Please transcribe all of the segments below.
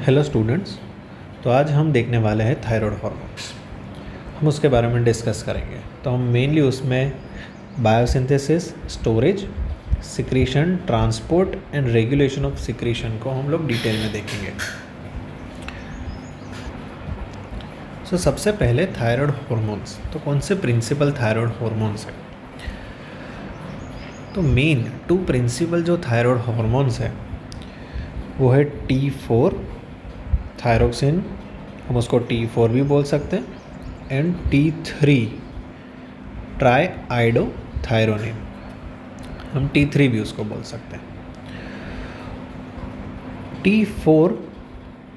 Hello students. तो आज हम देखने वाले हैं थायराइड हार्मोन्स। हम उसके बारे में डिस्कस करेंगे। तो हम मेनली उसमें biosynthesis, storage, secretion, transport and regulation of secretion को हम लोग डिटेल में देखेंगे। सबसे पहले थायराइड हार्मोन्स। तो कौन से प्रिंसिपल थायराइड हार्मोन्स हैं? तो मेन 2 प्रिंसिपल जो थायराइड हार्मोन्स है वो है T4 थायरोक्सिन, हम उसको T4 भी बोल सकते हैं, एंड T3 ट्राई आइडोथायरोनिन, हम T3 भी उसको बोल सकते हैं। T4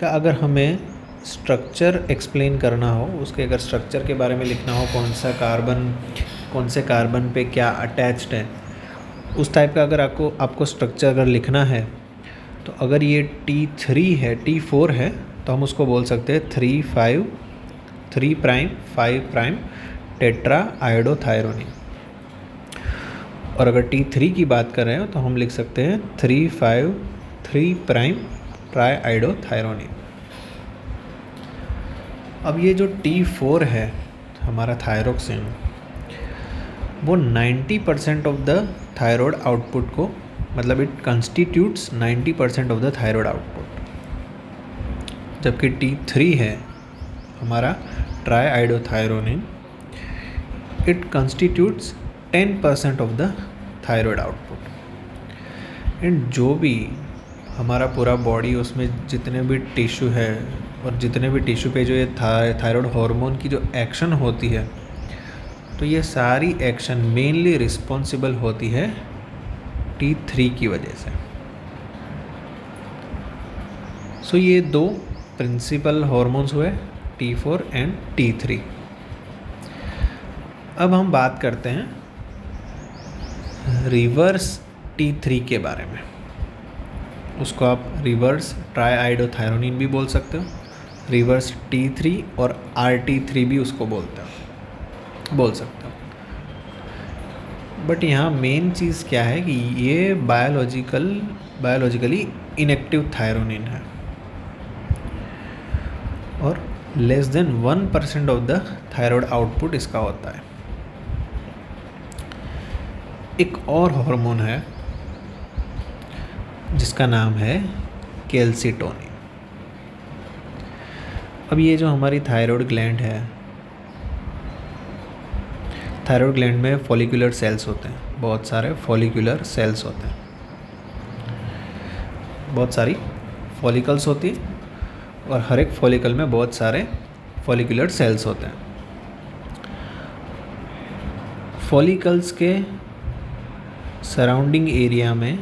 का अगर हमें स्ट्रक्चर एक्सप्लेन करना हो, उसके अगर स्ट्रक्चर के बारे में लिखना हो, कौन से कार्बन पे क्या अटैच्ड है, उस टाइप का अगर आपको स्ट्रक्चर अगर लिखना है, तो अगर ये T3 है, T4 है, तो हम उसको बोल सकते हैं 3 प्राइम 5 टेट्रा आयोडोथायरोनिन। और अगर T3 की बात कर रहे हो तो हम लिख सकते हैं 3 प्राइम ट्राई आयोडोथायरोनिन। अब ये जो T4 है हमारा थायरोक्सिन, वो 90% ऑफ द थायराइड आउटपुट को, मतलब it constitutes 90% of the thyroid output, जबकि T3 है हमारा try iodothyronine, it constitutes 10% of the thyroid output. And जो भी हमारा पूरा बॉडी, उसमें जितने भी टिश्यू है और जितने भी टिश्यू पे जो ये थायराइड हार्मोन की जो एक्शन होती है, तो ये सारी एक्शन मेनली रिस्पॉन्सिबल होती है T3 की वजह से। ये 2 प्रिंसिपल हार्मोन्स हुए, T4 एंड T3। अब हम बात करते हैं रिवर्स T3 के बारे में। उसको आप रिवर्स ट्राई आयोडोथायरोनिन भी बोल सकते हो, रिवर्स T3 और RT3 भी उसको बोल सकते हो। बट यहाँ मेन चीज़ क्या है कि ये बायोलॉजिकली इनएक्टिव थायरोनिन है और less than 1% of the thyroid output इसका होता है। एक और हार्मोन है जिसका नाम है कैल्सिटोनिन। अब ये जो हमारी थायराइड ग्लैंड है, थायराइड ग्लैंड में फॉलिकुलर सेल्स होते हैं, बहुत सारे फॉलिकुलर सेल्स होते हैं, बहुत सारी फॉलिकल्स होती हैं और हर एक फॉलिकल में बहुत सारे फॉलिकुलर सेल्स होते हैं। फॉलिकल्स के सराउंडिंग एरिया में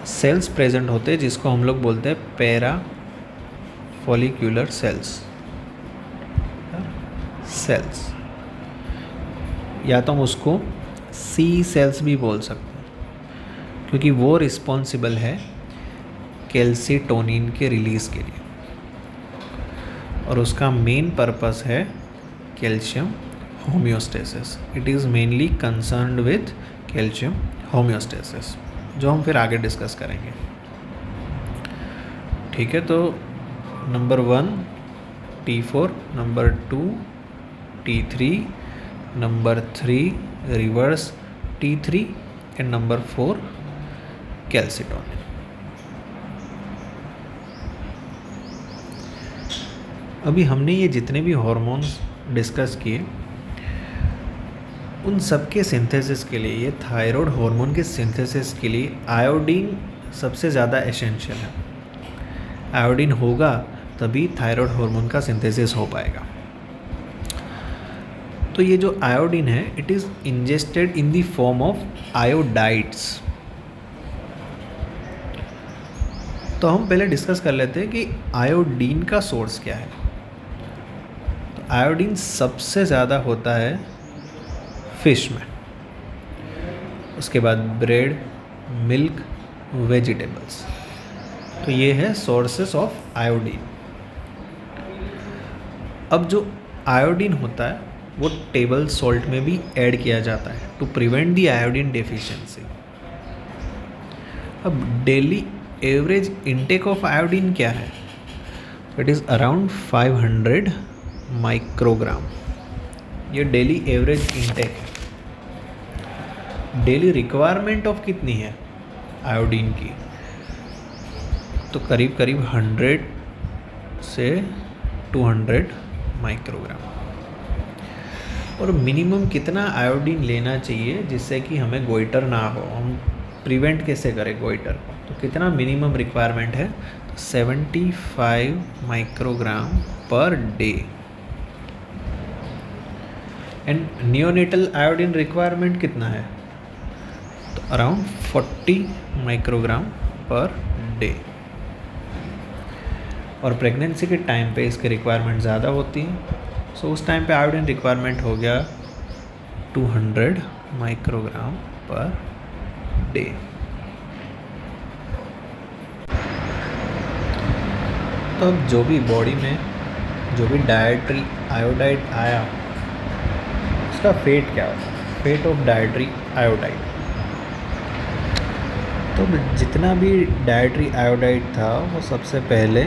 सेल्स प्रेजेंट होते हैं जिसको हम लोग बोलते हैं पैरा फॉलिकुलर सेल्स, या तो हम उसको सी सेल्स भी बोल सकते हैं, क्योंकि वो रिस्पॉन्सिबल है कैल्सिटोनिन के रिलीज़ के लिए और उसका मेन पर्पस है calcium homeostasis. It is mainly concerned with calcium homeostasis, जो हम फिर आगे डिस्कस करेंगे। ठीक है, तो number 1 T4, number 2 T3, number 3 reverse T3 and number 4 calcitonin. अभी हमने ये जितने भी हार्मोन्स डिस्कस किए, उन सब के सिंथेसिस के लिए, ये थायराइड हार्मोन के सिंथेसिस के लिए आयोडीन सबसे ज़्यादा एसेंशियल है। आयोडीन होगा तभी थायराइड हार्मोन का सिंथेसिस हो पाएगा। तो ये जो आयोडीन है, it is ingested in the form of iodides. तो हम पहले डिस्कस कर लेते हैं कि आयोडीन का सोर्स क्या है। तो आयोडीन सबसे ज़्यादा होता है फिश में, उसके बाद ब्रेड, मिल्क, वेजिटेबल्स। तो ये है सोर्सेस ऑफ आयोडीन। अब जो आयोडीन होता है वो टेबल सॉल्ट में भी ऐड किया जाता है to prevent the iodine deficiency. अब daily average intake of iodine क्या है? It is around 500 microgram. ये डेली एवरेज इनटेक है। डेली रिक्वायरमेंट ऑफ कितनी है आयोडीन की? तो करीब करीब 100 से 200 माइक्रोग्राम। और मिनिमम कितना आयोडीन लेना चाहिए जिससे कि हमें गोइटर ना हो? हम प्रिवेंट कैसे करें गोइटर को? तो कितना मिनिमम रिक्वायरमेंट है? तो 75 microgram per day. And neonatal iodine requirement कितना है? तो अराउंड 40 माइक्रोग्राम पर डे। और प्रेगनेंसी के टाइम पे इसकी रिक्वायरमेंट ज़्यादा होती है, सो उस टाइम पे आयोडीन रिक्वायरमेंट हो गया 200 माइक्रोग्राम पर डे। तो अब जो भी बॉडी में जो भी डाइटरी आयोडाइड आया उसका फेट क्या होता है? Fate of dietary iodide. तो जितना भी डाइटरी आयोडाइड था वो सबसे पहले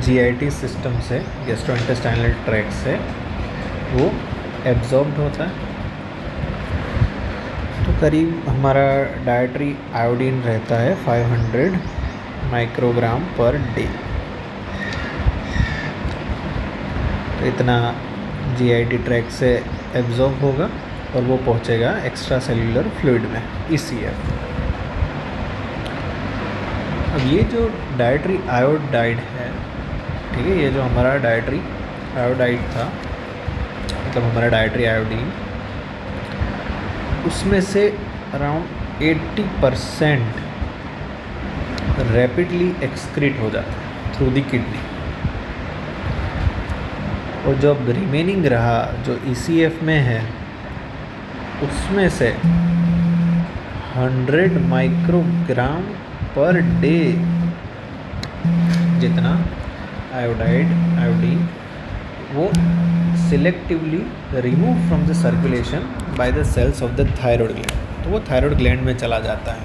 जीआईटी सिस्टम से, गैस्ट्रोइंटेस्टाइनल ट्रैक्ट से वो एब्जॉर्ब्ड होता है। तो करीब हमारा डाइटरी आयोडीन रहता है 500 माइक्रोग्राम पर डे। तो इतना जीआईटी ट्रैक्ट से एब्जॉर्ब होगा और वो पहुंचेगा एक्स्ट्रा सेल्यूलर फ्लूइड में, ईसीएफ। अब ये जो डाइटरी आयोडाइड है, ठीक है, ये जो हमारा डाइटरी आयोडाइड था, मतलब हमारा डाइटरी आयोडीन, उसमें से अराउंड 80% रैपिडली एक्सक्रीट हो जाता है थ्रू द किडनी। और जो अब रिमेनिंग रहा जो ईसीएफ में है उसमें से 100 माइक्रोग्राम पर डे जितना आयोडीन वो selectively remove from the circulation by the cells of the thyroid gland. तो वो थायराइड ग्लैंड में चला जाता है।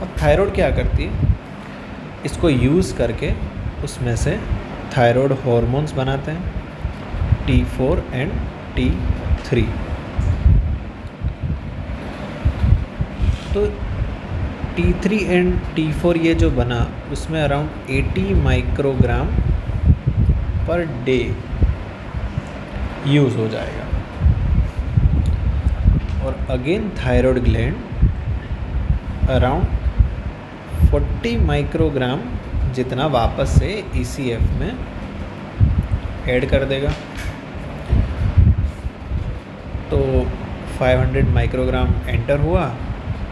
अब थायराइड क्या करती है? इसको यूज़ करके उसमें से थायराइड हॉर्मोन्स बनाते हैं, T4 एंड T3। तो T3 एंड T4 ये जो बना उसमें around 80 microgram per day use हो जाएगा। और again thyroid gland around 40 microgram जितना वापस से ईसीएफ में ऐड कर देगा। तो 500 माइक्रोग्राम एंटर हुआ,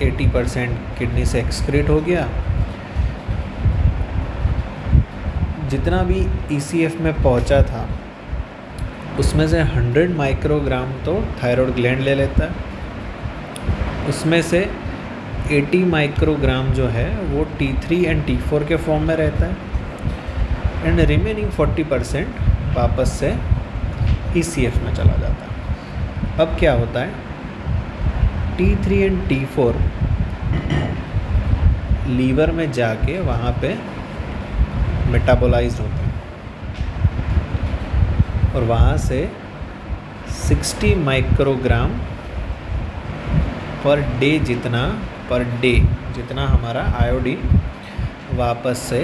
80% किडनी से एक्सक्रीट हो गया। जितना भी ईसीएफ में पहुंचा था उसमें से 100 माइक्रोग्राम तो थायराइड ग्लैंड ले लेता है, उसमें से 80 माइक्रोग्राम जो है वो T3 एंड T4 के फॉर्म में रहता है, एंड रिमेनिंग 40% वापस से ईसीएफ में चला जाता है। अब क्या होता है? T3 एंड T4 लीवर में जाके वहाँ पे मेटाबोलाइज्ड होते हैं और वहाँ से 60 माइक्रोग्राम पर डे जितना हमारा आयोडीन वापस से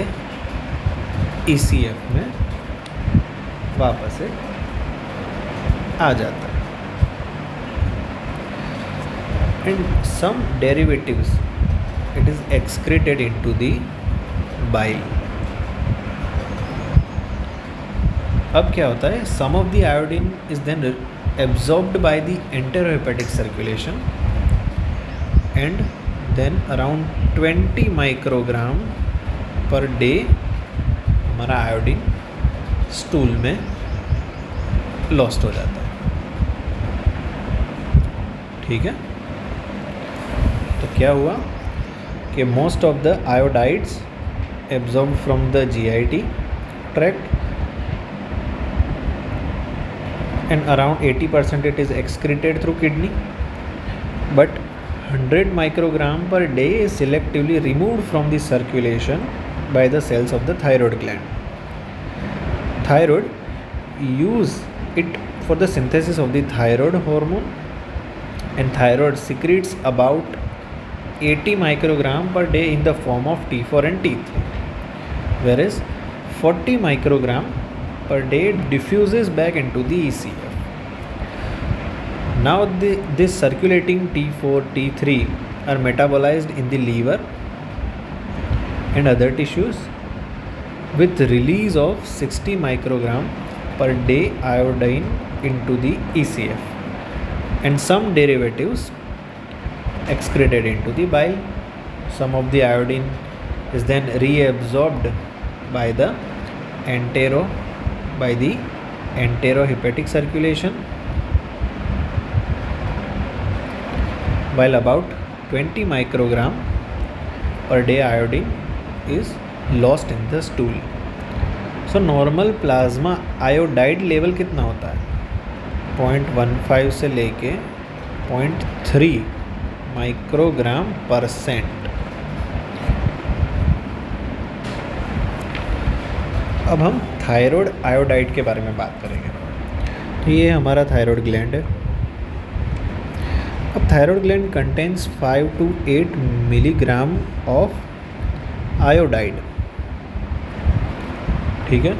ईसीएफ में वापस से आ जाता है। And some derivatives it is excreted into the bile. अब क्या होता है? Some of the iodine is then absorbed by the enterohepatic circulation and then around 20 microgram per day हमारा आयोडीन स्टूल में लॉस्ट हो जाता है। ठीक है, तो क्या हुआ कि most of the iodides absorb from the GIT tract and around 80% it is excreted through kidney, but 100 microgram per day is selectively removed from the circulation by the cells of the thyroid gland. Thyroid use it for the synthesis of the thyroid hormone, and thyroid secretes about 80 microgram per day in the form of T4 and T3, whereas 40 microgram per day diffuses back into the ECF. Now this circulating T4, T3 are metabolized in the liver and other tissues with release of 60 microgram per day iodine into the ECF, and some derivatives excreted into the bile. Some of the iodine is then reabsorbed by the enterohepatic circulation, while about 20 microgram per day iodine is lost in the stool. So normal plasma iodide level कितना होता है? 0.15 से लेके 0.3 microgram %। अब हम thyroid iodide के बारे में बात करेंगे। तो ये हमारा थायराइड ग्लैंड है। अब thyroid gland contains 5 to 8 milligram of iodide. ठीक है,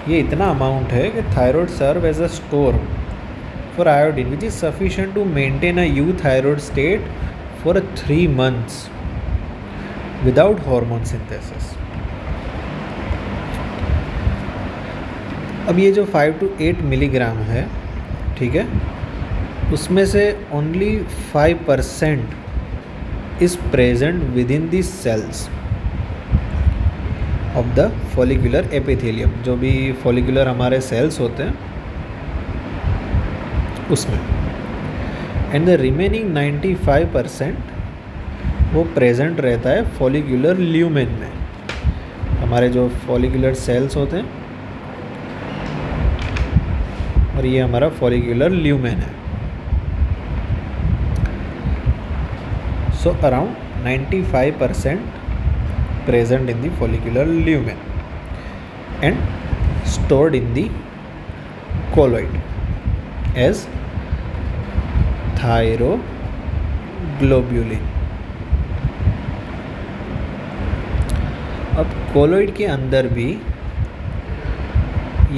ये इतना अमाउंट है कि thyroid serve as a store for iodine which is sufficient to maintain a euthyroid state for 3 months without hormone synthesis. अब ये जो 5 to 8 मिलीग्राम है, ठीक है, उसमें से only 5% is present within the cells of the follicular epithelium. जो भी फॉलिकुलर हमारे सेल्स होते हैं उसमें, एंड द रिमेनिंग 95% वो प्रेजेंट रहता है फॉलिकुलर ल्यूमेन में। हमारे जो फॉलिकुलर सेल्स होते हैं, और ये हमारा फॉलिकुलर ल्यूमेन है। So around 95% present in the follicular lumen and stored in the colloid as thyroglobulin। अब कोलोइड के अंदर भी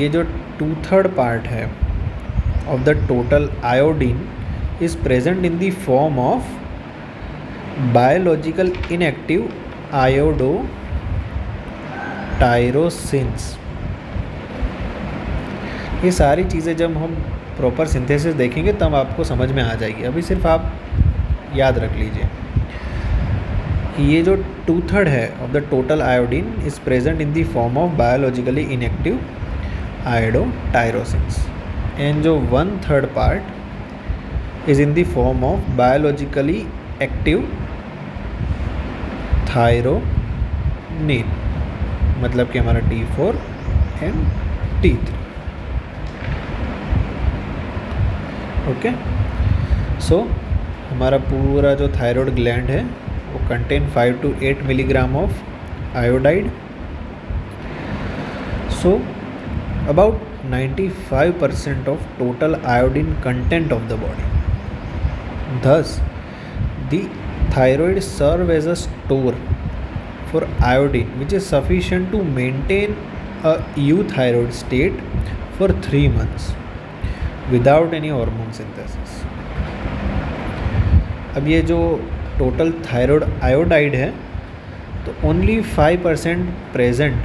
ये जो 2/3 पार्ट है of the total iodine is present in the form of biological inactive iodotyrosines. ये सारी चीज़ें जब हम प्रॉपर सिंथेसिस देखेंगे तब आपको समझ में आ जाएगी। अभी सिर्फ आप याद रख लीजिए कि ये जो 2/3 है of the total iodine is present in the form of biologically inactive iodotyrosines, and जो 1/3 part is in the form of biologically active thyronine, मतलब कि हमारा T4 एंड T3। ओके, सो हमारा पूरा जो थायराइड ग्लैंड है वो contain 5 to 8 milligram of iodide. So about 95% of total iodine content of the body. Thus, the thyroid serve as a store for iodine which is sufficient to maintain a euthyroid state for 3 months without any hormone synthesis। अब ये जो total thyroid iodide है तो only 5% present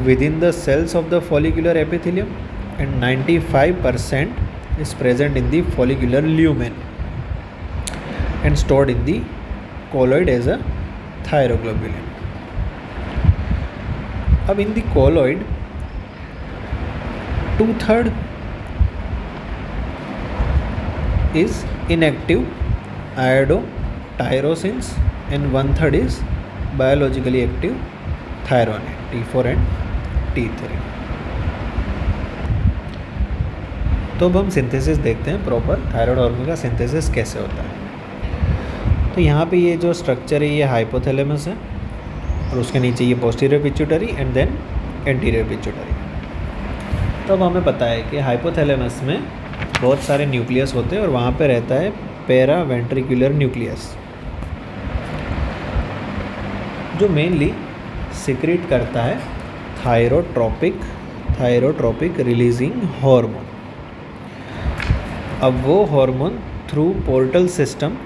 within the cells of the follicular epithelium and 95% is present in the follicular lumen and stored in the colloid as a thyroglobulin। अब in the colloid 2/3 is inactive iodotyrosins and 1/3 is biologically active thyronin T4 and T3। तो अब हम synthesis देखते हैं proper thyroid hormone का synthesis कैसे होता है। तो यहाँ पे ये जो स्ट्रक्चर है ये हाइपोथैलेमस है और उसके नीचे ये posterior pituitary and then anterior pituitary. तो अब हमें पता है कि हाइपोथैलेमस में बहुत सारे न्यूक्लियस होते हैं और वहाँ पे रहता है पैरा वेंट्रिकुलर न्यूक्लियस, जो मेनली सिक्रीट करता है थायरोट्रोपिक रिलीजिंग हार्मोन। अब वो हार्मोन थ्रू पोर्टल सिस्टम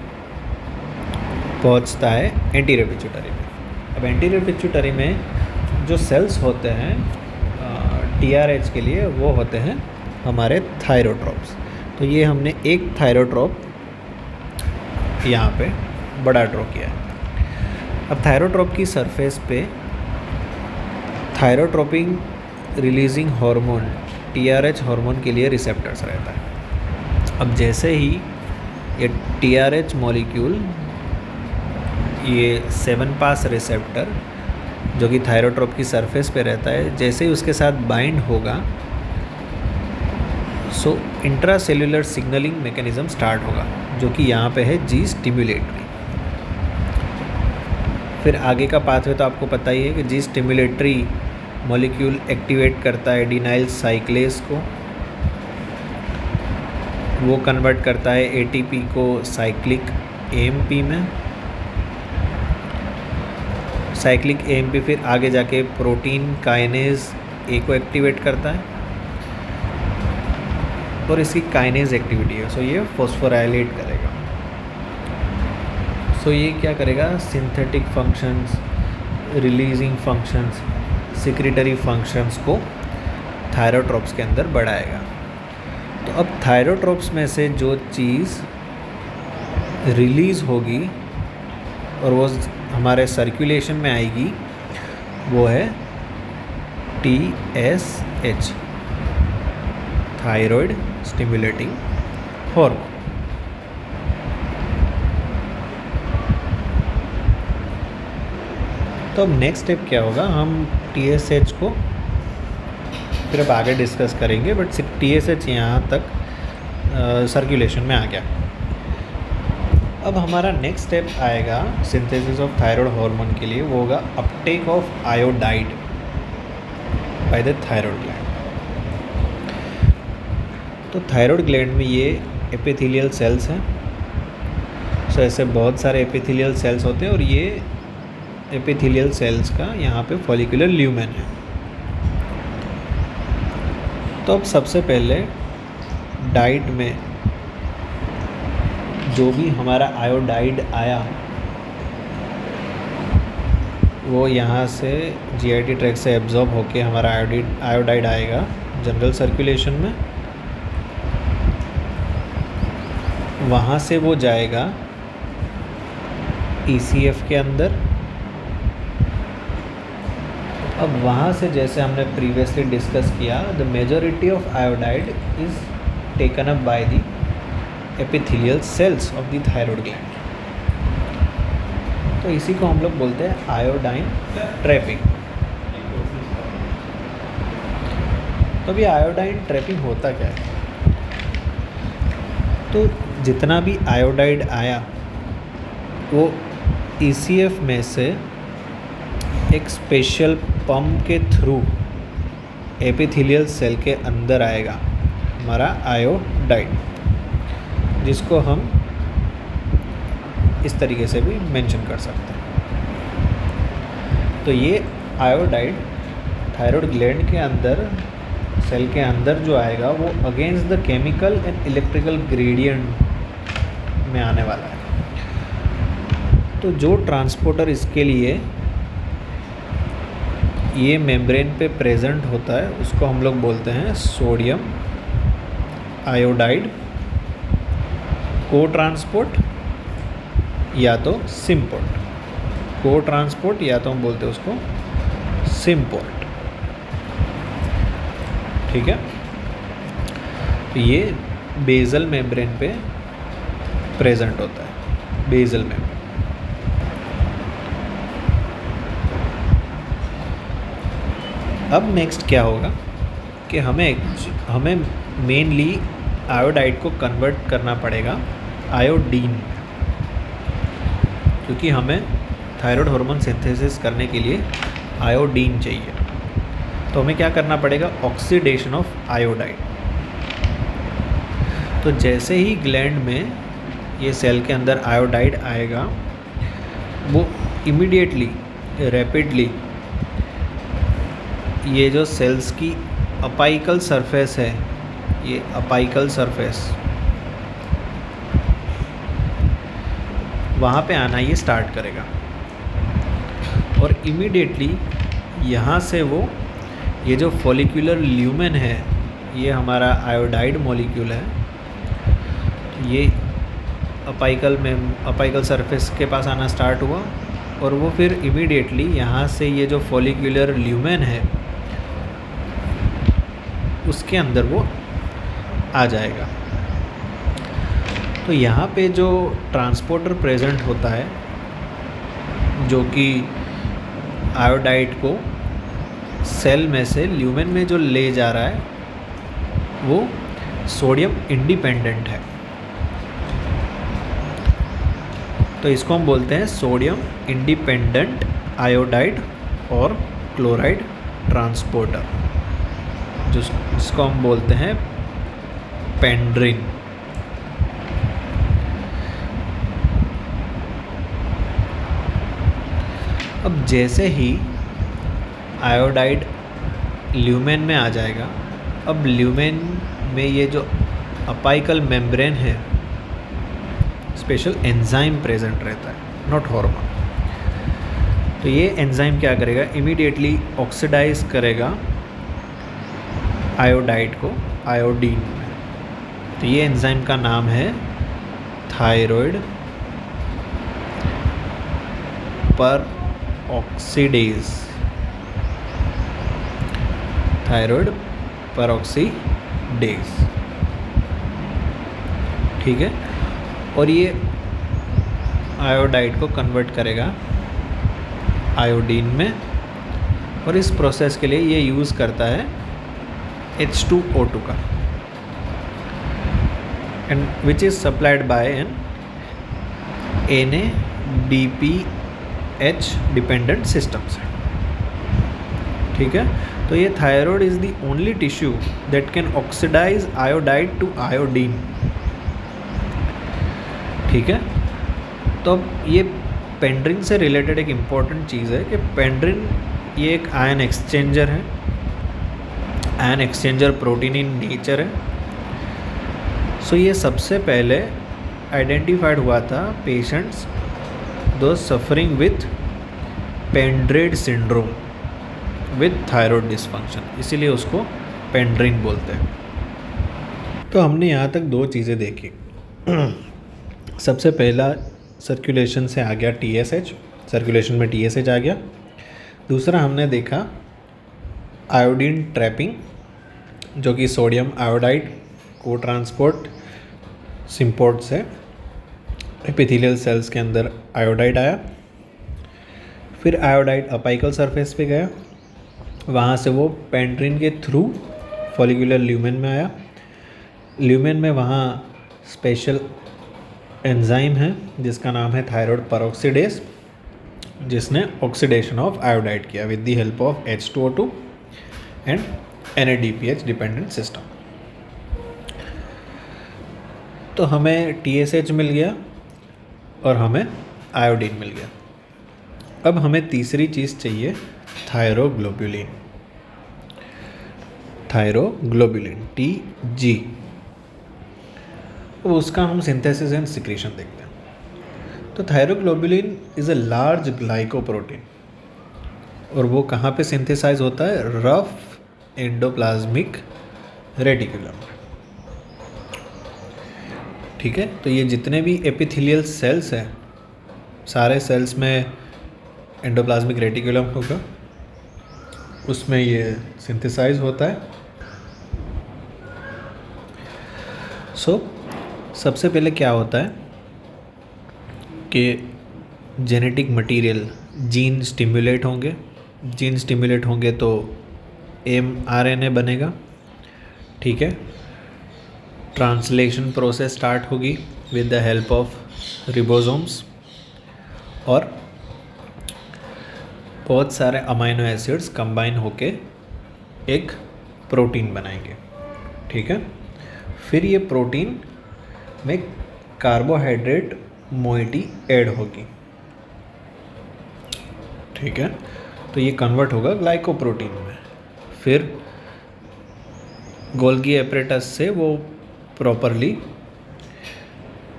पहुंचता है एंटीरियर पिट्यूटरी में। अब एंटीरियर पिट्यूटरी में जो सेल्स होते हैं TRH के लिए, वो होते हैं हमारे थायरोट्रोप्स। तो ये हमने एक थायरोट्रोप यहाँ पे बड़ा ड्रॉ किया है। अब थायरोट्रोप की सरफेस पे thyrotropic releasing hormone TRH hormone के लिए रिसेप्टर्स रहता है। अब जैसे ही ये TRH मॉलिक्यूल, ये 7 पास रिसेप्टर जो कि थायरोट्रोप की सरफेस पे रहता है, जैसे ही उसके साथ बाइंड होगा सो इंट्रासेल्युलर सिग्नलिंग मैकेनिज्म स्टार्ट होगा, जो कि यहाँ पे है जी स्टिमुलेटरी। फिर आगे का पाथवे तो आपको पता ही है कि जी स्टिमुलेटरी मॉलिक्यूल एक्टिवेट करता है एडिनाइल साइक्लेस को, वो कन्वर्ट करता है ATP को साइक्लिक AMP में। साइक्लिक AMP फिर आगे जाके प्रोटीन काइनेज A को एक्टिवेट करता है और इसकी काइनेज एक्टिविटी है, सो ये फॉस्फोराइलेट करेगा। सो ये क्या करेगा, synthetic functions, releasing functions, secretory functions को थायरोट्रोप्स के अंदर बढ़ाएगा। तो अब थायरोट्रोप्स में से जो चीज़ रिलीज़ होगी और वो हमारे सर्कुलेशन में आएगी वो है TSH, थायराइड स्टिमुलेटिंग हार्मोन। तो अब नेक्स्ट स्टेप क्या होगा, हम TSH को फिर अब आगे डिस्कस करेंगे, बट सिर्फ TSH यहाँ तक सर्कुलेशन में आ गया। अब हमारा नेक्स्ट स्टेप आएगा सिंथेसिस ऑफ थायराइड हार्मोन के लिए, वो होगा Uptake of iodide by the thyroid gland. तो थायराइड ग्लैंड में ये एपिथेलियल सेल्स हैं। सो ऐसे बहुत सारे एपिथेलियल सेल्स होते हैं और ये एपिथेलियल सेल्स का यहाँ पे फॉलिकुलर ल्यूमेन है। तो अब सबसे पहले डाइट में जो भी हमारा आयोडाइड आया वो यहाँ से GIT ट्रैक्ट से एब्जॉर्ब होके हमारा आयोडाइड आएगा जनरल सर्कुलेशन में। वहाँ से वो जाएगा ECF के अंदर। अब वहाँ से जैसे हमने प्रीवियसली डिस्कस किया, the majority of iodide is taken up by the epithelial sales of the thyroid gland. तो इसी को हम लोग बोलते हैं आयोडाइन ट्रैपिंग। तो अभी आयोडाइन ट्रैपिंग होता क्या है, तो जितना भी आयोडाइड आया वो ECF में से एक स्पेशल पंप के थ्रू एपिथेलियल सेल के अंदर आएगा हमारा आयोडाइड, जिसको हम इस तरीके से भी मेंशन कर सकते हैं। तो ये आयोडाइड थायराइड ग्लैंड के अंदर, सेल के अंदर जो आएगा वो against the chemical and electrical gradient में आने वाला है। तो जो ट्रांसपोर्टर इसके लिए ये मेम्ब्रेन पे प्रेजेंट होता है उसको हम लोग बोलते हैं सोडियम आयोडाइड को ट्रांसपोर्ट या तो सिम्पोर्ट। को ट्रांसपोर्ट या तो हम बोलते हैं उसको सिम्पोर्ट। ठीक है, तो ये बेसल मेम्ब्रेन पे प्रेजेंट होता है, बेसल मेम्ब्रेन। अब नेक्स्ट क्या होगा कि हमें मेनली आयोडाइड को कन्वर्ट करना पड़ेगा आयोडीन। क्योंकि हमें थायराइड हार्मोन सिंथेसिस करने के लिए आयोडीन चाहिए। तो हमें क्या करना पड़ेगा, ऑक्सीडेशन ऑफ आयोडाइड। तो जैसे ही ग्लैंड में ये सेल के अंदर आयोडाइड आएगा, वो इमीडिएटली रैपिडली ये जो सेल्स की अपाइकल सरफेस है, ये अपाइकल सरफेस वहाँ पे आना ये स्टार्ट करेगा और इमीडिएटली यहाँ से वो ये जो फॉलिक्यूलर ल्यूमेन है, ये हमारा आयोडाइड मॉलिक्यूल है, ये अपाइकल सरफेस के पास आना स्टार्ट हुआ और वो फिर इमीडिएटली यहाँ से ये जो फॉलिक्यूलर ल्यूमेन है उसके अंदर वो आ जाएगा। तो यहाँ पे जो ट्रांसपोर्टर प्रेजेंट होता है जो कि आयोडाइड को सेल में से ल्यूमेन में जो ले जा रहा है, वो सोडियम इंडिपेंडेंट है। तो इसको हम बोलते हैं सोडियम इंडिपेंडेंट आयोडाइड और क्लोराइड ट्रांसपोर्टर, जिसको हम बोलते हैं पेंड्रिन। अब जैसे ही आयोडाइड ल्यूमेन में आ जाएगा, अब ल्यूमेन में ये जो अपाइकल मेम्ब्रेन है, स्पेशल एंजाइम प्रेजेंट रहता है, नॉट हार्मोन। तो ये एंजाइम क्या करेगा, इमीडिएटली ऑक्सीडाइज करेगा आयोडाइड को आयोडीन में। तो ये एंजाइम का नाम है थायराइड परऑक्सीडेज, थायराइड परऑक्सीडेज, ठीक है। और ये आयोडाइड को कन्वर्ट करेगा आयोडीन में, और इस प्रोसेस के लिए ये यूज़ करता है H2O2 का, and which is supplied by an NADPH dependent systems है, ठीक है। तो ये thyroid is the only tissue that can oxidise iodide to iodine, ठीक है। तो अब ये पेंड्रिन से रिलेटेड एक इम्पॉर्टेंट चीज़ है कि पेंड्रिन ये एक आयन एक्सचेंजर है, ion exchanger protein in nature है। सो ये सबसे पहले आइडेंटिफाइड हुआ था patients do suffering with Pendred syndrome with thyroid dysfunction, इसीलिए उसको पेंड्रिन बोलते हैं। तो हमने यहाँ तक दो चीज़ें देखी। सबसे पहला सर्कुलेशन से आ गया TSH, सर्कुलेशन में TSH आ गया। दूसरा हमने देखा आयोडीन ट्रैपिंग, जो कि सोडियम आयोडाइड को ट्रांसपोर्ट सिम्पोर्ट से एपिथेलियल सेल्स के अंदर आयोडाइड आया, फिर आयोडाइड अपाइकल सरफेस पे गया, वहाँ से वो पेंड्रिन के थ्रू फॉलिकुलर ल्यूमेन में आया। ल्यूमेन में वहाँ स्पेशल एंजाइम है जिसका नाम है थायराइड परऑक्सीडेज, जिसने ऑक्सीडेशन ऑफ आयोडाइड किया with the help of H2O2 and NADPH dependent system. तो हमें TSH मिल गया और हमें आयोडीन मिल गया। अब हमें तीसरी चीज़ चाहिए, थायरोग्लोबुलिन, थायरोग्लोबुलिन TG। अब उसका हम सिंथेसिस एंड सिक्रीशन देखते हैं। तो thyroglobulin is a large glycoprotein, और वो कहाँ पे सिंथेसाइज होता है, रफ एंडोप्लाज्मिक रेटिकुलम, ठीक है। तो ये जितने भी एपिथेलियल सेल्स हैं, सारे सेल्स में एंडोप्लाज्मिक रेटिकुलम होगा, उसमें ये सिंथेसाइज होता है। सबसे पहले क्या होता है कि जेनेटिक मटेरियल, जीन स्टिमुलेट होंगे, जीन स्टिमुलेट होंगे तो mRNA बनेगा, ठीक है। ट्रांसलेशन प्रोसेस स्टार्ट होगी विद द हेल्प ऑफ रिबोसोम्स, और बहुत सारे अमाइनो एसिड्स कंबाइन होके एक प्रोटीन बनाएंगे, ठीक है। फिर ये प्रोटीन में कार्बोहाइड्रेट मोइटी ऐड होगी, ठीक है। तो ये कन्वर्ट होगा ग्लाइकोप्रोटीन में। फिर गोल्गी एपरेटस से वो प्रॉपरली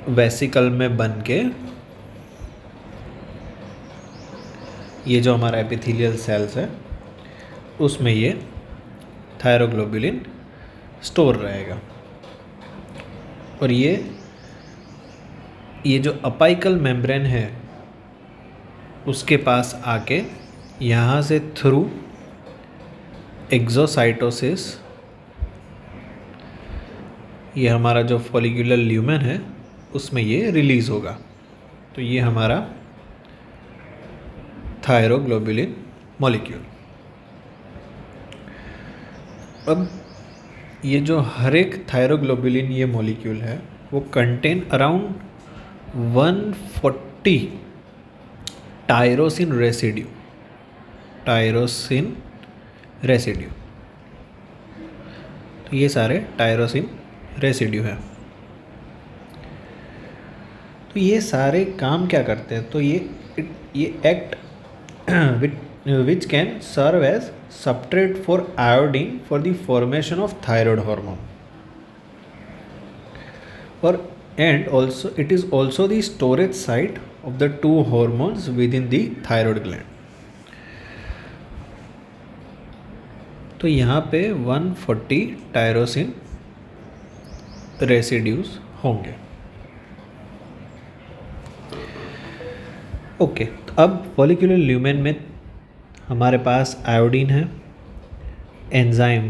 वेसिकल में बन के ये जो हमारा एपिथेलियल सेल्स है उसमें ये थायरोग्लोबुलिन स्टोर रहेगा। और ये जो अपाइकल मेम्ब्रेन है उसके पास आके यहाँ से थ्रू एक्सोसाइटोसिस ये हमारा जो फॉलिकुलर ल्यूमेन है उसमें ये रिलीज़ होगा। तो ये हमारा थायरोग्लोबुलिन मॉलिक्यूल। अब ये जो हर एक थायरोग्लोबुलिन ये मॉलिक्यूल है वो कंटेन अराउंड 140 टायरोसिन रेसिड्यू। तो ये सारे टायरोसिन रेसिड्यू हैं। तो ये सारे काम क्या करते हैं? तो ये act which can serve as substrate for iodine for the formation of thyroid hormone, and also it is also the storage site of the two hormones within the thyroid gland. तो यहाँ पे 140 टायरोसिन रेसिड्यूज होंगे। Okay, अब follicular lumen में हमारे पास iodine है, enzyme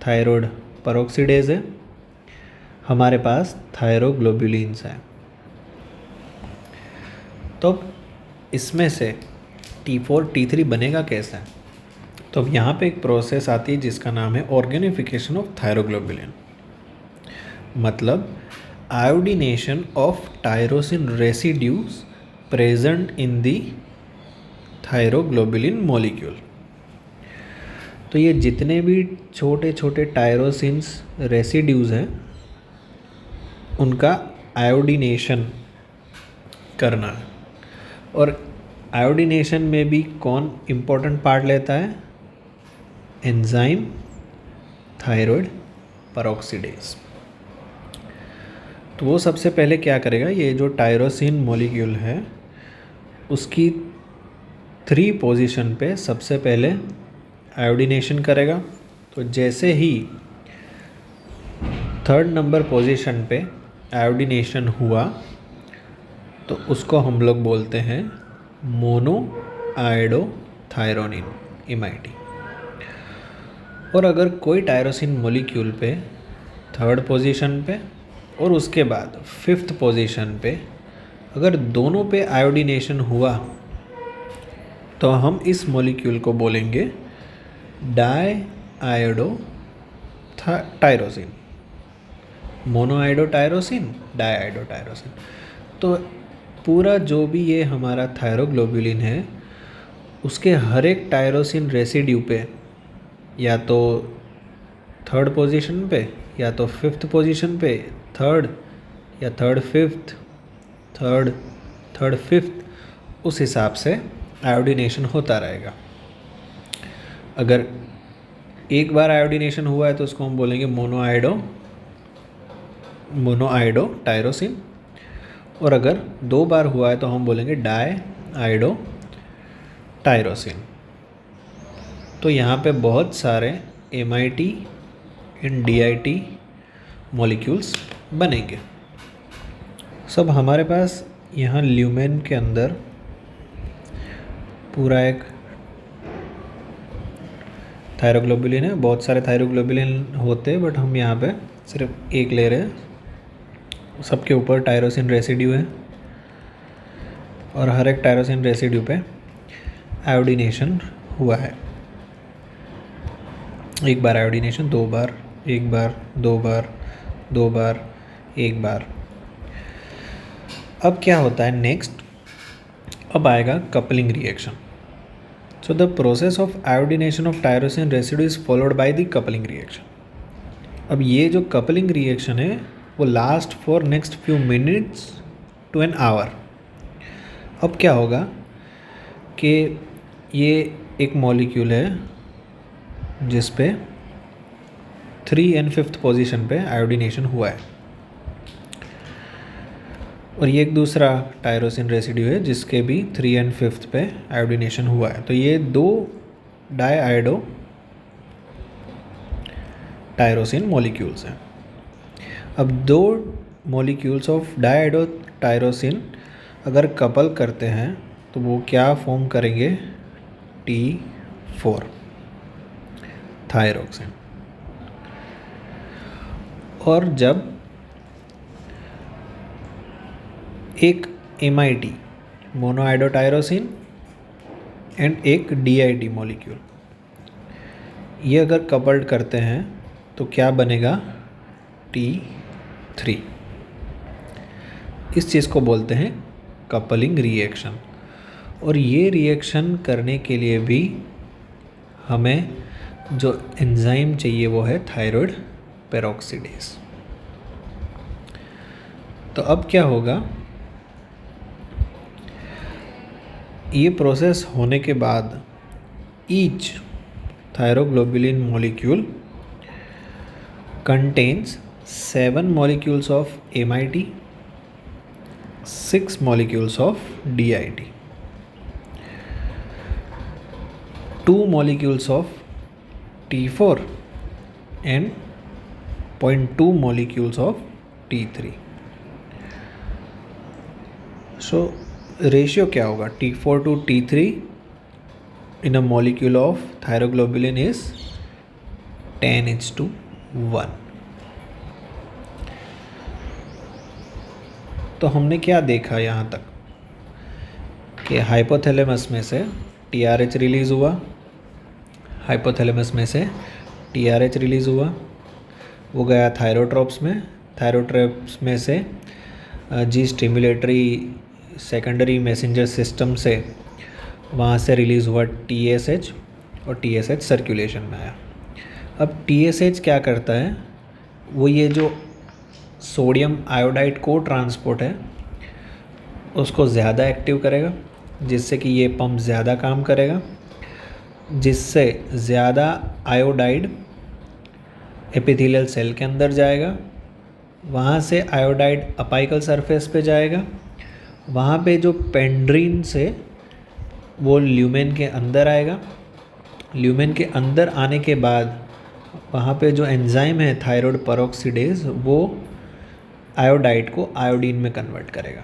thyroid peroxidase है, हमारे पास थायरोग्लोबुलिन्स हैं। तो इसमें से T4 T3 बनेगा कैसे? तो अब यहाँ पे एक प्रोसेस आती है जिसका नाम है ऑर्गेनिफिकेशन ऑफ थायरोग्लोबुलिन, मतलब iodination of tyrosine residues present in the thyroglobulin molecule. तो ये जितने भी छोटे छोटे टायरोसिन्स रेसिड्यूज हैं उनका आयोडीनेशन करना है। और आयोडीनेशन में भी कौन इम्पोर्टेंट पार्ट लेता है? Enzyme thyroid peroxidase. तो वो सबसे पहले क्या करेगा, ये जो टायरोसिन मॉलिक्यूल है उसकी 3 पोजीशन पे सबसे पहले आयोडीनेशन करेगा। तो जैसे ही 3rd नंबर पोजीशन पे आयोडीनेशन हुआ तो उसको हम लोग बोलते हैं मोनो आयोडोथायरोनिन MIT। और अगर कोई टायरोसिन मॉलिक्यूल पे 3rd पोजीशन पे और उसके बाद 5th पोजीशन पे अगर दोनों पे आयोडीनेशन हुआ तो हम इस मॉलिक्यूल को बोलेंगे diiodotyrosine, monoiodotyrosine, diiodotyrosine. तो पूरा जो भी ये हमारा थायरोग्लोबुलिन है उसके हर एक टायरोसिन रेसिड्यू पे या तो 3rd पोजीशन पे या तो 5th पोजीशन पे 3rd या 3rd 5th 3rd 5th उस हिसाब से आयोडीनेशन होता रहेगा। अगर एक बार आयोडीनेशन हुआ है तो उसको हम बोलेंगे मोनो आयोडो टायरोसिन, और अगर 2 बार हुआ है तो हम बोलेंगे डाई आयोडो टायरोसिन। तो यहाँ पे बहुत सारे MIT एंड DIT मॉलिक्यूल्स बनेंगे। सब हमारे पास यहाँ ल्यूमेन के अंदर पूरा एक थायरोग्लोबुलिन है। बहुत सारे थायरोग्लोबुलिन होते हैं बट हम यहाँ पे सिर्फ एक ले रहे हैं। सबके ऊपर टायरोसिन रेसिड्यू है और हर एक टायरोसिन रेसिड्यू पे आयोडीनेशन हुआ है। एक बार आयोडीनेशन, 2 बार, एक बार, 2 बार, 2 बार, एक बार। अब क्या होता है नेक्स्ट, अब आएगा coupling reaction. So the process of iodination of tyrosine residue is followed by the coupling reaction. अब ये जो कपलिंग रिएक्शन है वो last for next few minutes to an hour. अब क्या होगा कि ये एक मॉलिक्यूल है जिस पे 3 and 5th पोजीशन पे आयोडीनेशन हुआ है, और ये एक दूसरा टायरोसिन रेसिड्यू है जिसके भी 3 and 5th पे आयोडीनेशन हुआ है. तो ये दो डाईआयोडो टायरोसिन मॉलिक्यूल्स हैं. अब दो मॉलिक्यूल्स ऑफ डाईआयोडो टायरोसिन अगर कपल करते हैं तो वो क्या फॉर्म करेंगे? T4 thyroxine. और जब एक MIT मोनोआयोडोटायरोसिन एंड एक DIT मॉलिक्यूल ये अगर कपल्ड करते हैं तो क्या बनेगा? T3. इस चीज़ को बोलते हैं कपलिंग रिएक्शन. और ये रिएक्शन करने के लिए भी हमें जो एंजाइम चाहिए वो है थायराइड पेरोक्सीडेज. तो अब क्या होगा? ये प्रोसेस होने के बाद each thyroglobulin molecule contains 7 molecules of MIT, 6 molecules of DIT, 2 molecules of T4 and 0.2 molecules of T3. So ratio क्या होगा? T4 to T3 in a molecule of thyroglobulin is 10:1. तो हमने क्या देखा यहाँ तक कि हाइपोथैलेमस में से TRH रिलीज़ हुआ, हाइपोथैलेमस में से TRH रिलीज़ हुआ, वो गया थायरोट्रोप्स में, थायरोट्रोप्स में से जी स्टिमुलेटरी सेकेंडरी मैसेंजर सिस्टम से वहाँ से रिलीज़ हुआ TSH, और TSH सर्कुलेशन में आया. अब TSH क्या करता है? वो ये जो सोडियम आयोडाइड को ट्रांसपोर्ट है उसको ज़्यादा एक्टिव करेगा, जिससे कि ये पंप ज़्यादा काम करेगा, जिससे ज़्यादा आयोडाइड एपिथेलियल सेल के अंदर जाएगा. वहाँ से आयोडाइड अपाइकल सरफेस पे जाएगा, वहाँ पे जो पेंड्रीन से वो ल्यूमेन के अंदर आएगा. ल्यूमेन के अंदर आने के बाद वहाँ पे जो एंजाइम है थायराइड पेरोक्सीडेज वो आयोडाइड को आयोडीन में कन्वर्ट करेगा.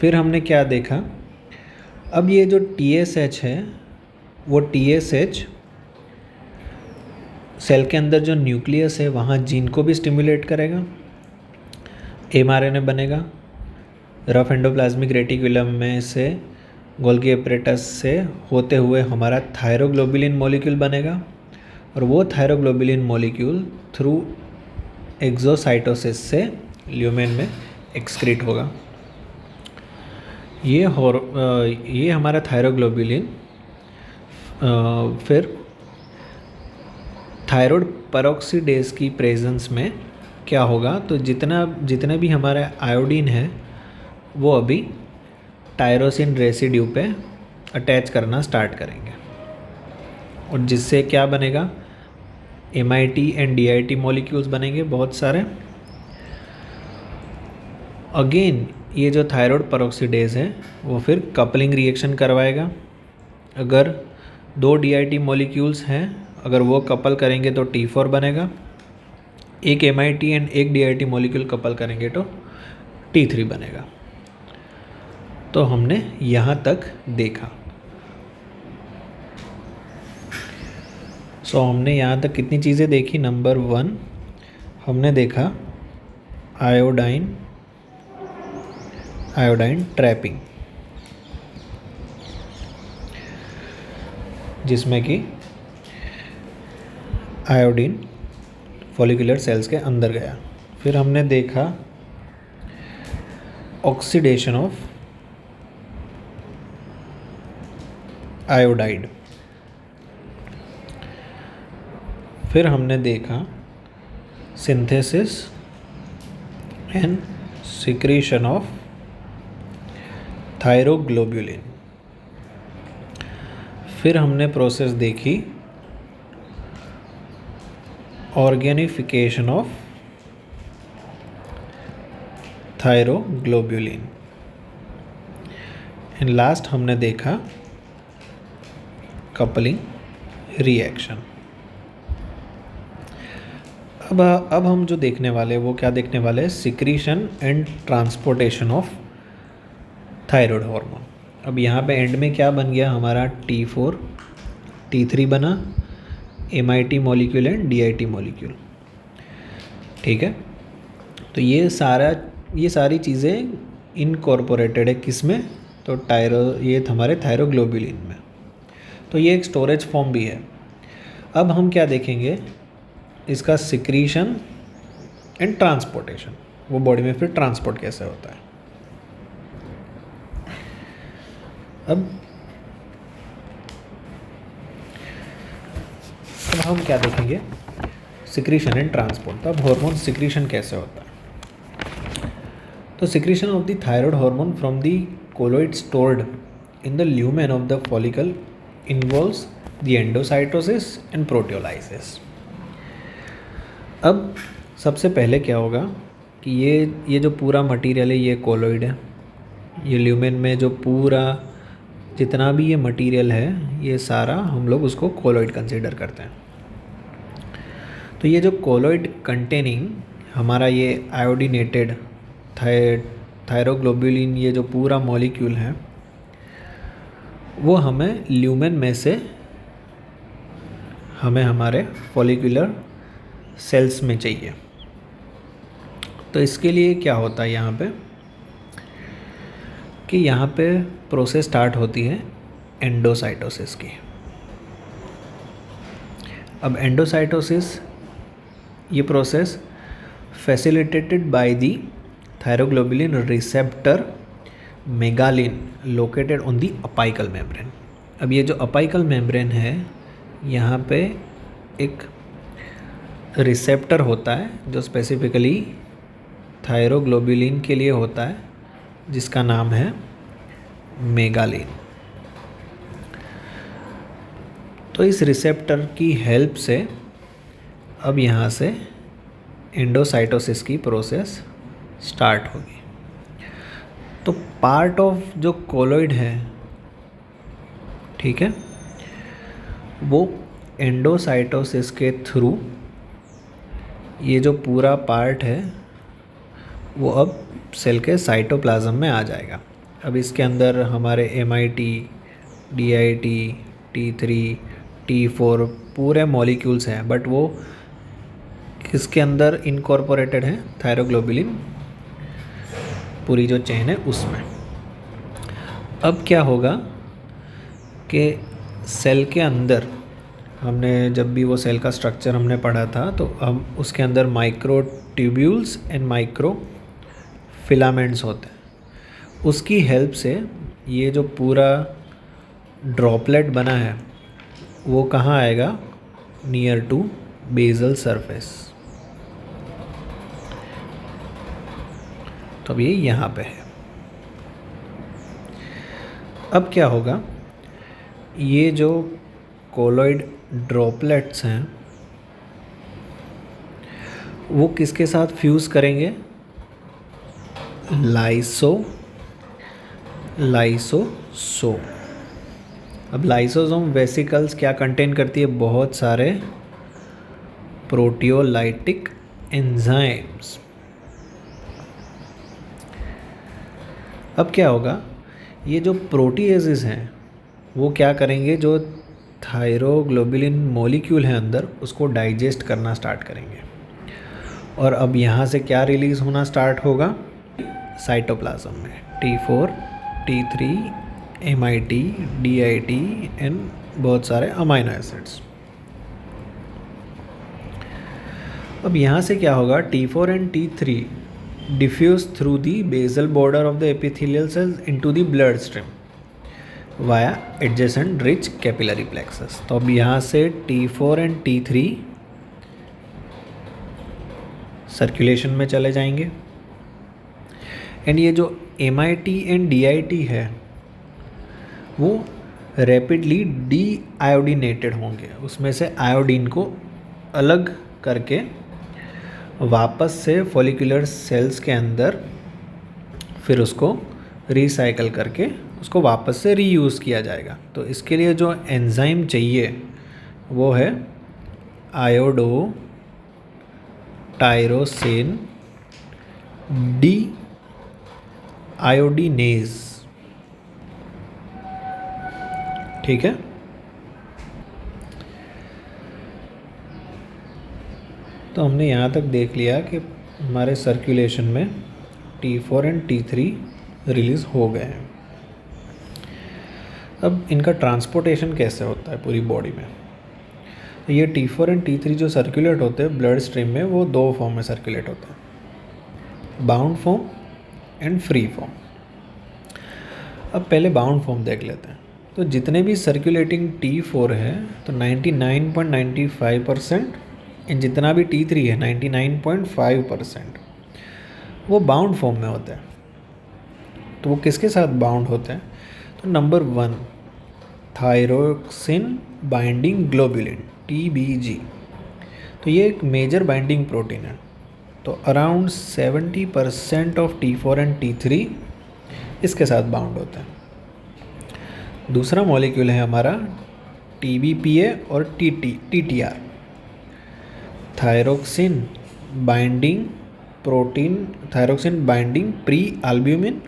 फिर हमने क्या देखा? अब ये जो TSH है वो TSH सेल के अंदर जो न्यूक्लियस है वहाँ जीन को भी स्टिमुलेट करेगा, mRNA बनेगा, रफ एंडोप्लाज्मिक रेटिकुलम में से गोल्गी एपरेटस से होते हुए हमारा थायरोग्लोबुलिन मॉलिक्यूल बनेगा, और वो थायरोग्लोबुलिन मॉलिक्यूल थ्रू एक्सोसाइटोसिस से ल्यूमेन में एक्सक्रीट होगा. ये हमारा थायरोग्लोबुलिन फिर थायराइड पेरोक्सीडेज की प्रेजेंस में क्या होगा? तो जितना भी हमारा आयोडीन है वो अभी टायरोसिन रेसिड्यू पे अटैच करना स्टार्ट करेंगे, और जिससे क्या बनेगा? MIT एंड DIT मॉलिक्यूल्स बनेंगे बहुत सारे. अगेन ये जो थायराइड पेरोक्सीडेज है वो फिर कपलिंग रिएक्शन करवाएगा. अगर 2 DIT मॉलिक्यूल्स हैं, अगर वो कपल करेंगे तो T4 बनेगा. एक MIT एंड एक DIT मॉलिक्यूल कपल करेंगे तो T3 बनेगा. तो हमने यहाँ तक देखा. सो हमने यहाँ तक कितनी चीज़ें देखी? नंबर 1 हमने देखा आयोडाइन ट्रैपिंग, जिसमें कि आयोडीन फॉलिकुलर सेल्स के अंदर गया. फिर हमने देखा ऑक्सीडेशन ऑफ आयोडाइड। फिर हमने देखा सिंथेसिस एंड सिक्रीशन ऑफ थायरोग्लोब्युलिन। फिर हमने प्रोसेस देखी ऑर्गेनिफिकेशन ऑफ थायरोग्लोब्युलिन। एंड लास्ट हमने देखा कपलिंग रिएक्शन। अब हम जो देखने वाले वो क्या देखने वाले हैं, secretion and transportation of thyroid hormone. अब यहाँ पे एंड में क्या बन गया हमारा, T4 T3 बना, MIT molecule and DIT molecule. ठीक है, तो ये सारी चीज़ें इनकॉर्पोरेटेड है किस में, तो ये हमारे थायरोग्लोब्युलिन में। तो ये एक स्टोरेज फॉर्म भी है। अब हम क्या देखेंगे, इसका सिक्रीशन एंड ट्रांसपोर्टेशन, वो बॉडी में फिर ट्रांसपोर्ट कैसे होता है। अब हम क्या देखेंगे, सिक्रीशन एंड ट्रांसपोर्ट। तो अब हार्मोन सिक्रीशन कैसे होता है, तो secretion of the thyroid hormone from the colloid stored in the lumen of the follicle involves the endocytosis and proteolysis. अब सबसे पहले क्या होगा कि ये जो पूरा मटेरियल है ये कोलोइड है, ये ल्यूमेन में जो पूरा जितना भी ये मटेरियल है ये सारा हम लोग उसको कोलोइड कंसीडर करते हैं। तो ये जो कोलोइड कंटेनिंग हमारा ये आयोडीनेटेड थायरोग्लोब्युलिन, ये जो पूरा मॉलिक्यूल है वो हमें ल्यूमेन में से हमारे फॉलिकुलर सेल्स में चाहिए। तो इसके लिए क्या होता है यहाँ पे कि यहाँ पे प्रोसेस स्टार्ट होती है एंडोसाइटोसिस की। अब एंडोसाइटोसिस ये process facilitated by the thyroglobulin receptor megalin located on the apical membrane. अब ये जो अपाइकल मेम्ब्रेन है यहाँ पे एक रिसेप्टर होता है जो स्पेसिफिकली थायरोग्लोब्युलिन के लिए होता है, जिसका नाम है मेगालिन। तो इस रिसेप्टर की हेल्प से अब यहाँ से एंडोसाइटोसिस की प्रोसेस स्टार्ट होगी। तो पार्ट ऑफ जो कोलोइड है, ठीक है, वो एंडोसाइटोसिस के थ्रू ये जो पूरा पार्ट है वो अब सेल के साइटोप्लाज्म में आ जाएगा। अब इसके अंदर हमारे MIT, DIT, T3, T4 पूरे मॉलिक्यूल्स हैं, बट वो किसके अंदर इनकॉर्पोरेटेड है, थायरोग्लोब्युलिन पूरी जो चेन है उसमें। अब क्या होगा कि सेल के अंदर हमने जब भी वो सेल का स्ट्रक्चर हमने पढ़ा था तो हम उसके अंदर micro tubules and micro filaments होते हैं। उसकी हेल्प से ये जो पूरा ड्रॉपलेट बना है वो कहाँ आएगा, नियर टू बेसल सरफेस। तो अब ये यहाँ पे है। अब क्या होगा, ये जो कोलोइड ड्रॉपलेट्स हैं वो किसके साथ फ्यूज़ करेंगे, लाइसोसोम। अब लाइसोसोम वेसिकल्स क्या कंटेन करती है, बहुत सारे प्रोटियोलाइटिक एंजाइम्स। अब क्या होगा, ये जो प्रोटीएजेस हैं वो क्या करेंगे, जो थायरोग्लोब्युलिन मॉलिक्यूल है अंदर उसको डाइजेस्ट करना स्टार्ट करेंगे। और अब यहाँ से क्या रिलीज़ होना स्टार्ट होगा, साइटोप्लाज्म में T4, T3, MIT, DIT and बहुत सारे अमाइनो एसिड्स। अब यहाँ से क्या होगा, T4 and T3 diffuse through the basal border of the epithelial cells into the blood stream via adjacent rich capillary plexus. तो अब यहाँ से T4 एंड T3 सर्कुलेशन में चले जाएंगे एंड ये जो MIT एंड DIT है वो रैपिडली डी आयोडीनेटेड होंगे, उसमें से आयोडीन को अलग करके वापस से फॉलिकुलर सेल्स के अंदर फिर उसको रिसाइकल करके उसको वापस से रीयूज़ किया जाएगा। तो इसके लिए जो एंजाइम चाहिए वो है आयोडो टायरोसिन डी आयोडीनेज। ठीक है, तो हमने यहाँ तक देख लिया कि हमारे सर्कुलेशन में T4 एंड T3 रिलीज़ हो गए हैं। अब इनका ट्रांसपोर्टेशन कैसे होता है पूरी बॉडी में? तो ये T4 एंड T3 जो सर्कुलेट होते हैं ब्लड स्ट्रीम में, वो दो फॉर्म में सर्कुलेट होते हैं, bound form and free form. अब पहले बाउंड फॉर्म देख लेते हैं। तो जितने भी सर्कुलेटिंग T4 है तो 99.95% एंड जितना भी T3 है 99.5% वो बाउंड फॉर्म में होता है। तो वो किसके साथ बाउंड होते हैं? तो number 1 thyroxine binding globulin TBG। तो ये एक मेजर बाइंडिंग प्रोटीन है। तो around 70% of T4 and T3 इसके साथ बाउंड होते हैं। दूसरा मॉलिक्यूल है हमारा TBPA और TTR, thyroxine binding protein, thyroxine binding pre albumin,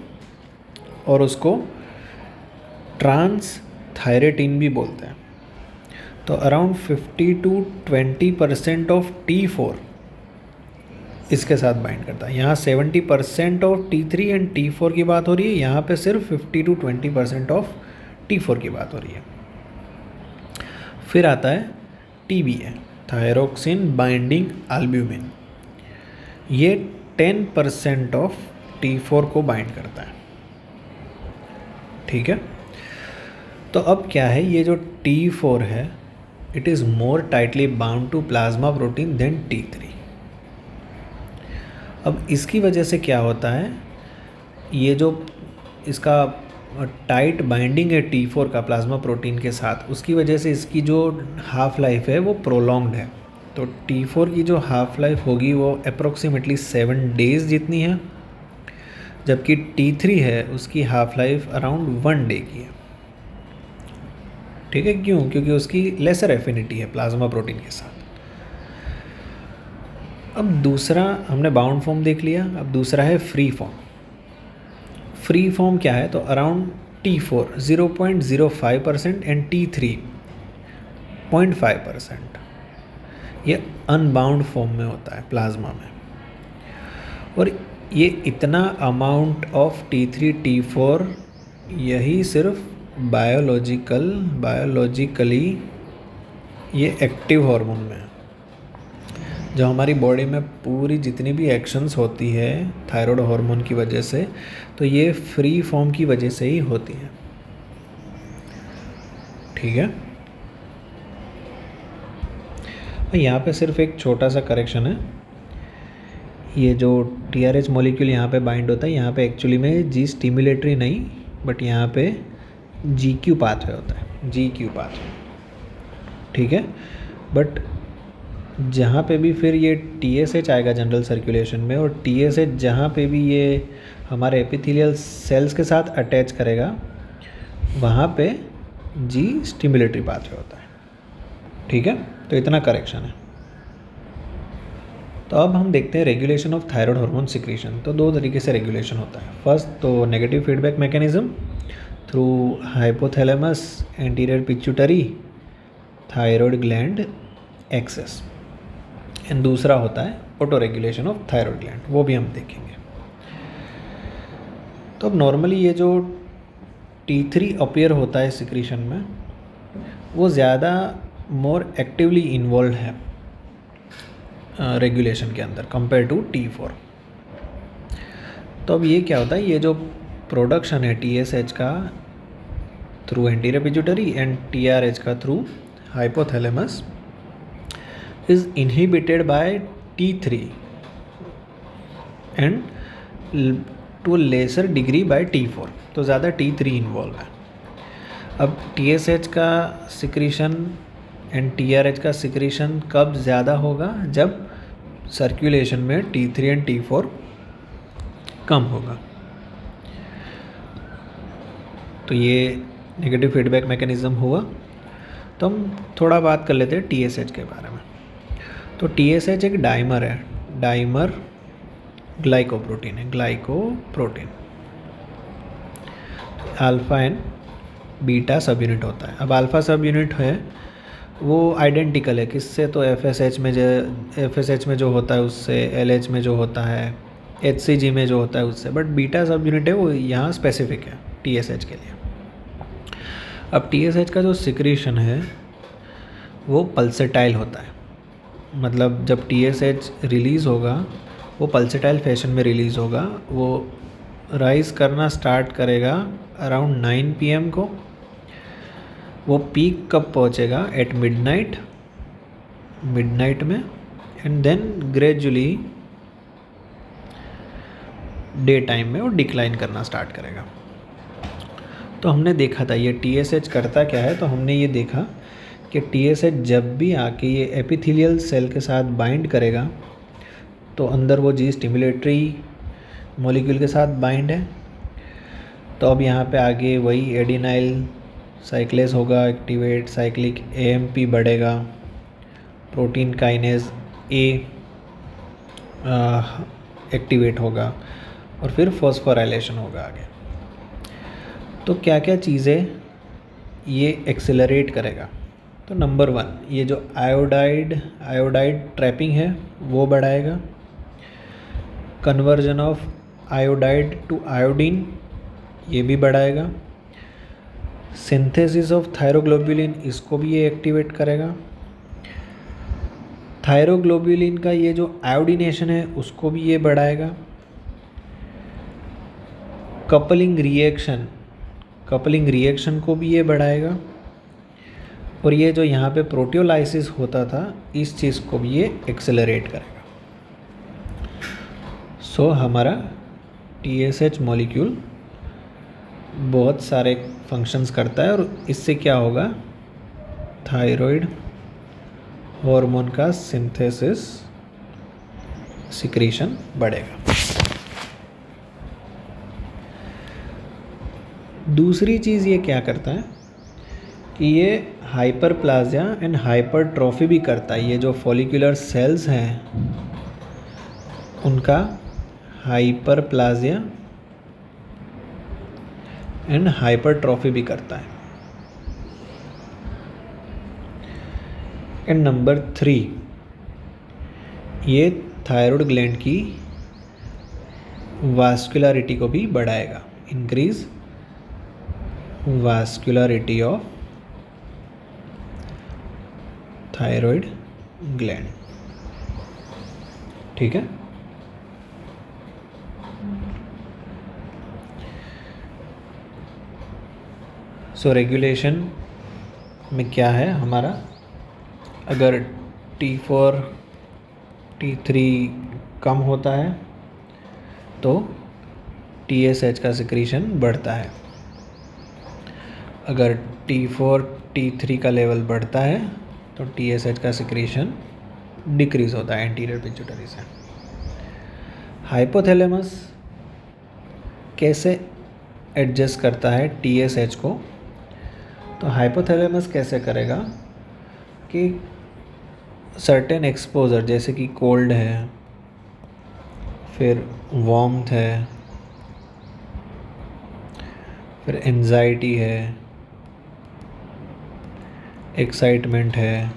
और उसको ट्रांस थायरेटिन भी बोलते हैं। तो अराउंड 50 to 20% ऑफ T4 इसके साथ बाइंड करता है। यहाँ 70% ऑफ T3 एंड T4 की बात हो रही है, यहाँ पे सिर्फ 50 to 20% ऑफ T4 की बात हो रही है। फिर आता है TBA, थायरोक्सिन बाइंडिंग एल्ब्यूमिन। ये 10% ऑफ T4 को बाइंड करता है। ठीक है, तो अब क्या है, ये जो T4 है it is more tightly bound to plasma protein than T3। अब इसकी वजह से क्या होता है, ये जो इसका टाइट बाइंडिंग है T4 का प्लाज्मा प्रोटीन के साथ, उसकी वजह से इसकी जो हाफ लाइफ है वो प्रोलॉन्ग्ड है। तो T4 की जो हाफ लाइफ होगी वो अप्रोक्सीमेटली 7 डेज़ जितनी है, जबकि T3 है उसकी हाफ लाइफ अराउंड 1 डे की है। ठीक है, क्यों? क्योंकि उसकी लेसर एफिनिटी है प्लाज्मा प्रोटीन के साथ। अब दूसरा हमने बाउंड फॉर्म देख लिया, अब दूसरा है फ्री फॉर्म। फ्री फॉर्म क्या है? तो अराउंड T4 0.05% एंड T3 0.5%। ये अनबाउंड फॉर्म में होता है प्लाज्मा में, और ये इतना अमाउंट ऑफ T3 T4 यही सिर्फ बायोलॉजिकली ये एक्टिव हार्मोन में है। जो हमारी बॉडी में पूरी जितनी भी एक्शंस होती है थायराइड हार्मोन की वजह से, तो ये फ्री फॉर्म की वजह से ही होती है। ठीक है, यहाँ पे सिर्फ एक छोटा सा करेक्शन है। ये जो TRH मॉलिक्यूल यहाँ पे बाइंड होता है, यहाँ पे एक्चुअली में G स्टिमुलेटरी नहीं, बट यहाँ पे GQ पाथवे होता है, GQ पाथवे। ठीक है, बट जहाँ पे भी फिर ये TSH आएगा जनरल सर्कुलेशन में, और TSH जहाँ पे भी ये हमारे एपिथेलियल सेल्स के साथ अटैच करेगा वहाँ पे G स्टिमुलेटरी पाथवे होता है। ठीक है, तो इतना करेक्शन है। तो अब हम देखते हैं regulation of thyroid hormone secretion. तो दो तरीके से रेगुलेशन होता है। फर्स्ट तो negative feedback mechanism through hypothalamus anterior pituitary thyroid gland axis, and दूसरा होता है autoregulation of thyroid gland, वो भी हम देखेंगे। तो अब नॉर्मली ये जो T3 अपीयर होता है सिक्रीशन में, वो ज़्यादा मोर एक्टिवली इन्वॉल्व है रेगुलेशन के अंदर कंपेयर टू T4। तो अब ये क्या होता है, ये जो प्रोडक्शन है TSH का, through anterior pituitary and TRH का through hypothalamus is inhibited by T3 and to lesser degree by T4, तो ज़्यादा T3 इन्वॉल्व है। अब TSH का सिक्रीशन एंड TRH का सिक्रीशन कब ज़्यादा होगा? जब सर्कुलेशन में T3 एंड T4 कम होगा। तो ये नेगेटिव फीडबैक मैकेनिज़्म हुआ। तो हम थोड़ा बात कर लेते हैं TSH के बारे में। तो TSH एक डाइमर है, डाइमर ग्लाइकोप्रोटीन है, ग्लाइकोप्रोटीन। अल्फ़ा एंड बीटा सब यूनिट होता है। अब अल्फ़ा सब यूनिट है वो आइडेंटिकल है किससे? तो FSH में जो होता है उससे, LH में जो होता है, HCG में जो होता है उससे, बट बीटा सब यूनिट है वो यहाँ स्पेसिफिक है TSH के लिए। अब TSH का जो सिक्रीशन है वो पल्सेटाइल होता है, मतलब जब TSH रिलीज़ होगा वो पल्सेटाइल फैशन में रिलीज़ होगा। वो राइज़ करना स्टार्ट करेगा अराउंड 9 PM को। वो पीक कब पहुंचेगा? एट मिडनाइट में, and then gradually day time में वो डिक्लाइन करना स्टार्ट करेगा। तो हमने देखा था ये TSH करता क्या है, तो हमने ये देखा कि TSH जब भी आके ये एपिथेलियल सेल के साथ बाइंड करेगा तो अंदर वो जी स्टिमुलेटरी मॉलिक्यूल के साथ बाइंड है। तो अब यहाँ पे आगे वही एडिनाइल साइक्लेस होगा एक्टिवेट, साइक्लिक AMP बढ़ेगा, प्रोटीन काइनेज A एक्टिवेट होगा और फिर फॉस्फोराइलेशन होगा आगे। तो क्या क्या चीज़ें ये एक्सेलरेट करेगा? तो नंबर 1 ये जो आयोडाइड ट्रैपिंग है वो बढ़ाएगा। Conversion of iodide to iodine ये भी बढ़ाएगा। सिंथेसिस ऑफ थायरोग्लोबुलिन इसको भी ये एक्टिवेट करेगा। थायरोग्लोबुलिन का ये जो आयोडीनेशन है उसको भी ये बढ़ाएगा। कपलिंग रिएक्शन को भी ये बढ़ाएगा। और ये जो यहाँ पे प्रोटियोलाइसिस होता था इस चीज़ को भी ये एक्सेलरेट करेगा। सो हमारा TSH मॉलिक्यूल बहुत सारे फंक्शंस करता है और इससे क्या होगा? थायराइड हार्मोन का सिंथेसिस सिक्रीशन बढ़ेगा। दूसरी चीज़ ये क्या करता है कि ये हाइपरप्लाजिया एंड हाइपरट्रॉफी भी करता है। ये जो फॉलिकुलर सेल्स हैं उनका हाइपरप्लाजिया एंड हाइपरट्रॉफी भी करता है। एंड नंबर 3 ये थायराइड ग्लैंड की वास्कुलरिटी को भी बढ़ाएगा, इंक्रीज वास्कुलरिटी ऑफ थायराइड ग्लैंड। ठीक है। सो रेगुलेशन में क्या है हमारा? अगर T4 T3 कम होता है तो TSH का सिक्रीशन बढ़ता है। अगर T4 T3 का लेवल बढ़ता है तो TSH का सिक्रीशन डिक्रीज होता है एंटीरियर पिट्यूटरी से। हाइपोथैलेमस कैसे एडजस्ट करता है TSH को? तो हाइपोथैलेमस कैसे करेगा कि सर्टेन एक्सपोजर जैसे कि कोल्ड है, फिर वार्मथ है, फिर एंजाइटी है, एक्साइटमेंट है,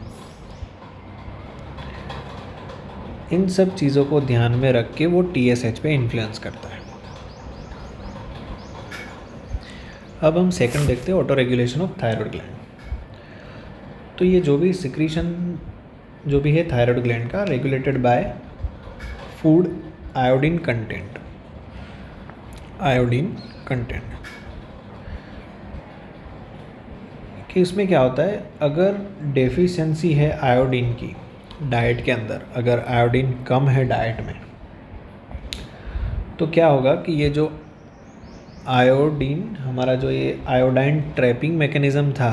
इन सब चीज़ों को ध्यान में रख के वो TSH पे इन्फ्लुएंस करता है। अब हम सेकंड देखते हैं auto regulation of thyroid gland. तो ये जो भी सिक्रीशन जो भी है थायराइड ग्लैंड का regulated by food iodine content. कि इसमें क्या होता है, अगर डेफिशिएंसी है आयोडीन की डाइट के अंदर, अगर आयोडीन कम है डाइट में, तो क्या होगा कि ये जो आयोडीन, हमारा जो ये आयोडाइन ट्रैपिंग मैकेनिज़्म था,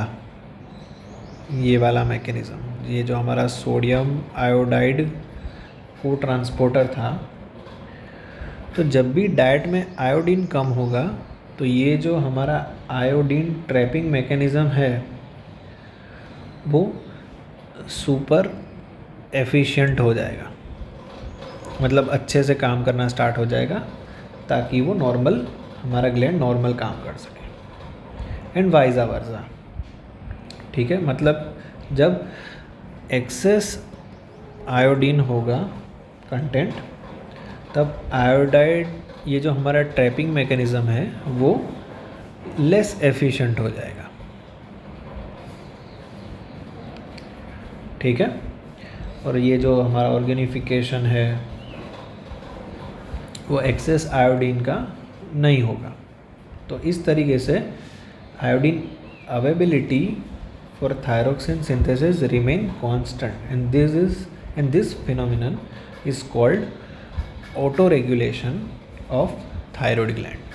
ये वाला मैकेनिज़्म, ये जो हमारा सोडियम आयोडाइड को ट्रांसपोर्टर था, तो जब भी डाइट में आयोडीन कम होगा तो ये जो हमारा आयोडीन ट्रैपिंग मैकेनिज़्म है वो सुपर एफिशिएंट हो जाएगा, मतलब अच्छे से काम करना स्टार्ट हो जाएगा, ताकि वो नॉर्मल, हमारा ग्लैंड नॉर्मल काम कर सके, एंड वाइज़ वर्सा। ठीक है, मतलब जब एक्सेस आयोडीन होगा कंटेंट, तब आयोडाइड, ये जो हमारा ट्रैपिंग मैकेनिज़्म है वो लेस एफिशिएंट हो जाएगा। ठीक है, और ये जो हमारा ऑर्गेनिफिकेशन है वो एक्सेस आयोडीन का नहीं होगा। तो इस तरीके से iodine availability for thyroxine synthesis remain constant, and this phenomenon is called auto regulation of thyroid gland.